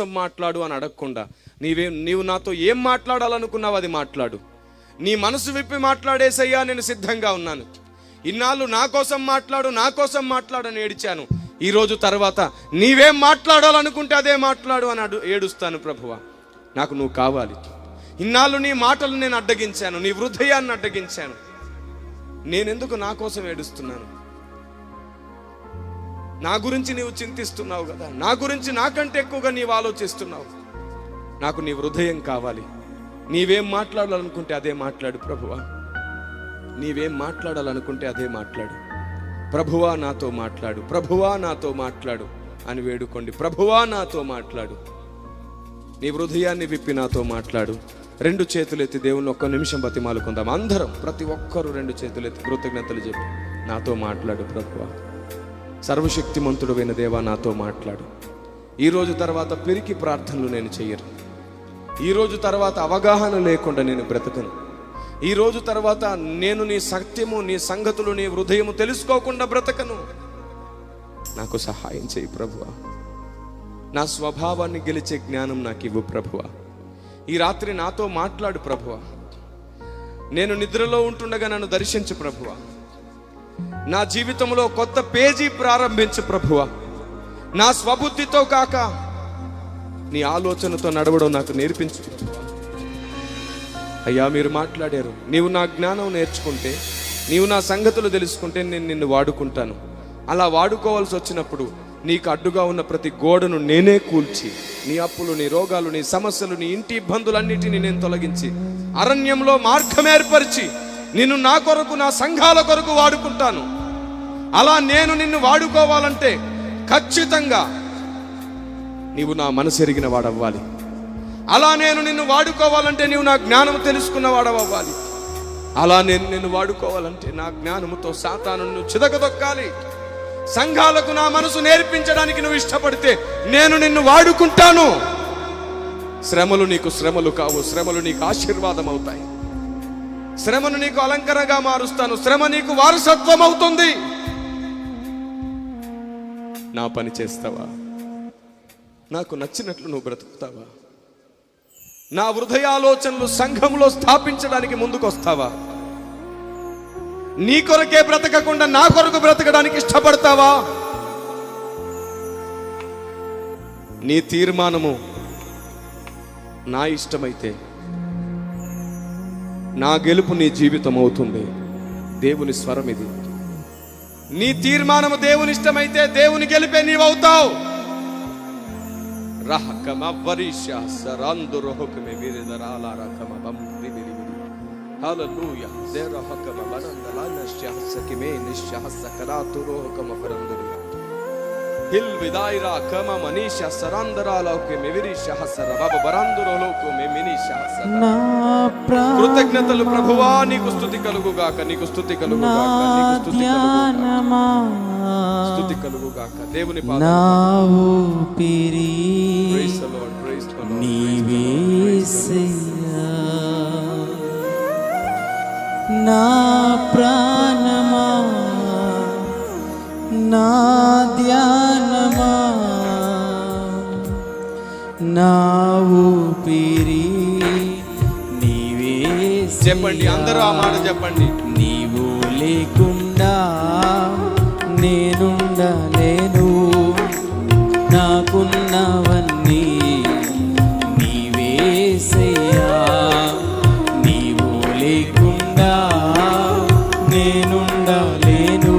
మాట్లాడు అని అడగకుండా నీవు నాతో ఏం మాట్లాడాలనుకున్నావు అది మాట్లాడు. నీ మనసు విప్పి మాట్లాడేసయ్యా, నేను సిద్ధంగా ఉన్నాను. ఇన్నాళ్ళు నా కోసం మాట్లాడు అని ఏడిచాను. ఈరోజు తర్వాత నీవేం మాట్లాడాలనుకుంటే అదే మాట్లాడు అని ఏడుస్తాను. ప్రభువా, నాకు నువ్వు కావాలి. ఇన్నాళ్ళు నీ మాటలు నేను అడ్డగించాను, నీ హృదయాన్ని అడ్డగించాను. నేనెందుకు నా కోసం ఏడుస్తున్నాను? నా గురించి నీవు చింతిస్తున్నావు కదా, నా గురించి నాకంటే ఎక్కువగా నీవు ఆలోచిస్తున్నావు. నాకు నీ హృదయం కావాలి. నీవేం మాట్లాడాలనుకుంటే అదే మాట్లాడు ప్రభువా. నీవేం మాట్లాడాలనుకుంటే అదే మాట్లాడు. ప్రభువా నాతో మాట్లాడు, ప్రభువా నాతో మాట్లాడు అని వేడుకోండి. ప్రభువా నాతో మాట్లాడు, నీ హృదయాన్ని విప్పి నాతో మాట్లాడు. రెండు చేతులు ఎత్తి దేవుని ఒక్క నిమిషం బతిమాలుకుందాం. అందరం, ప్రతి ఒక్కరూ రెండు చేతులు ఎత్తి కృతజ్ఞతలు చెప్పి నాతో మాట్లాడు ప్రభువా. సర్వశక్తిమంతుడైన దేవా, నాతో మాట్లాడు. ఈరోజు తర్వాత పెరికి ప్రార్థనలు నేను చెయ్యను. ఈరోజు తర్వాత అవగాహన లేకుండా నేను బ్రతకను. ఈరోజు తర్వాత నేను నీ సత్యము, నీ సంగతులు, నీ హృదయము తెలుసుకోకుండా బ్రతకను. నాకు సహాయం చేయి ప్రభువా. నా స్వభావాన్ని గెలిచే జ్ఞానం నాకు ఇవ్వు ప్రభువా. ఈ రాత్రి నాతో మాట్లాడు ప్రభువా. నేను నిద్రలో ఉంటుండగా నన్ను దర్శించు ప్రభువా. నా జీవితంలో కొత్త పేజీ ప్రారంభించు ప్రభువా. నా స్వబుద్ధితో కాక నీ ఆలోచనతో నడవడం నాకు నేర్పించు. అయ్యా, మీరు మాట్లాడారు. నీవు నా జ్ఞానం నేర్చుకుంటే, నీవు నా సంగతులు తెలుసుకుంటే నేను నిన్ను వాడుకుంటాను. అలా వాడుకోవాల్సి వచ్చినప్పుడు నీకు అడ్డుగా ఉన్న ప్రతి గోడను నేనే కూల్చి, నీ అప్పులు, నీ రోగాలు, నీ సమస్యలు, నీ ఇంటి ఇబ్బందులన్నిటినీ నేను తొలగించి, అరణ్యంలో మార్గం ఏర్పరిచి నిన్ను నా కొరకు, నా సంఘాల కొరకు వాడుకుంటాను. అలా నేను నిన్ను వాడుకోవాలంటే ఖచ్చితంగా నీవు నా మనసు ఎరిగిన వాడవ్వాలి. అలా నేను నిన్ను వాడుకోవాలంటే నీవు నా జ్ఞానం తెలుసుకున్న వాడవ్వాలి. అలా నేను నిన్ను వాడుకోవాలంటే నా జ్ఞానముతో సాతానును చితకదొక్కాలి. సంఘాలకు నా మనసు నేర్పించడానికి నువ్వు ఇష్టపడితే నేను నిన్ను వాడుకుంటాను. శ్రమలు నీకు శ్రమలు కావు, శ్రమలు నీకు ఆశీర్వాదం అవుతాయి. శ్రమను నీకు అలంకరణగా మారుస్తాను. శ్రమ నీకు వారసత్వం అవుతుంది. నా పని చేస్తావా? నాకు నచ్చినట్లు నువ్వు బ్రతుకుతావా? నా హృదయాలోచనలు సంఘంలో స్థాపించడానికి ముందుకు వస్తావా? నీ కొరకే బ్రతకకుండా నా కొరకు బ్రతకడానికి ఇష్టపడతావా? నీ తీర్మానము నా ఇష్టమైతే నా గెలుపు నీ జీవితం అవుతుంది. దేవుని స్వరం ఇది. నీ తీర్మానము దేవుని ఇష్టమైతే దేవుని గెలిపే నీవవుతావు. హల్లెలూయా. హిల్ విదాయిరా కమ మనీషా సరందరాలోకే మెవిరిషా హసర బాబ బరందురోలోకో మే మినిషా హసర. కృతజ్ఞతలు ప్రభువా, నీకు స్తుతి కలుగుగాక, నీకు స్తుతి కలుగుగాక, నీకు స్తుతి కలుగుగాక, స్తుతి కలుగుగాక. దేవుని పాదముల praise the lord, praise the lord. నీవేసయ్యా నా ప్రాణమా, నా ధ్యానమా, నా ఊపిరి నీవే. చెప్పండి అందరూ ఆ మాట చెప్పండి. నీవు లేకుండా నేనుండలేను. నాకున్నవన్నీ నీవేసయ్యా. నీవు లేకుండా నేనుండలేను.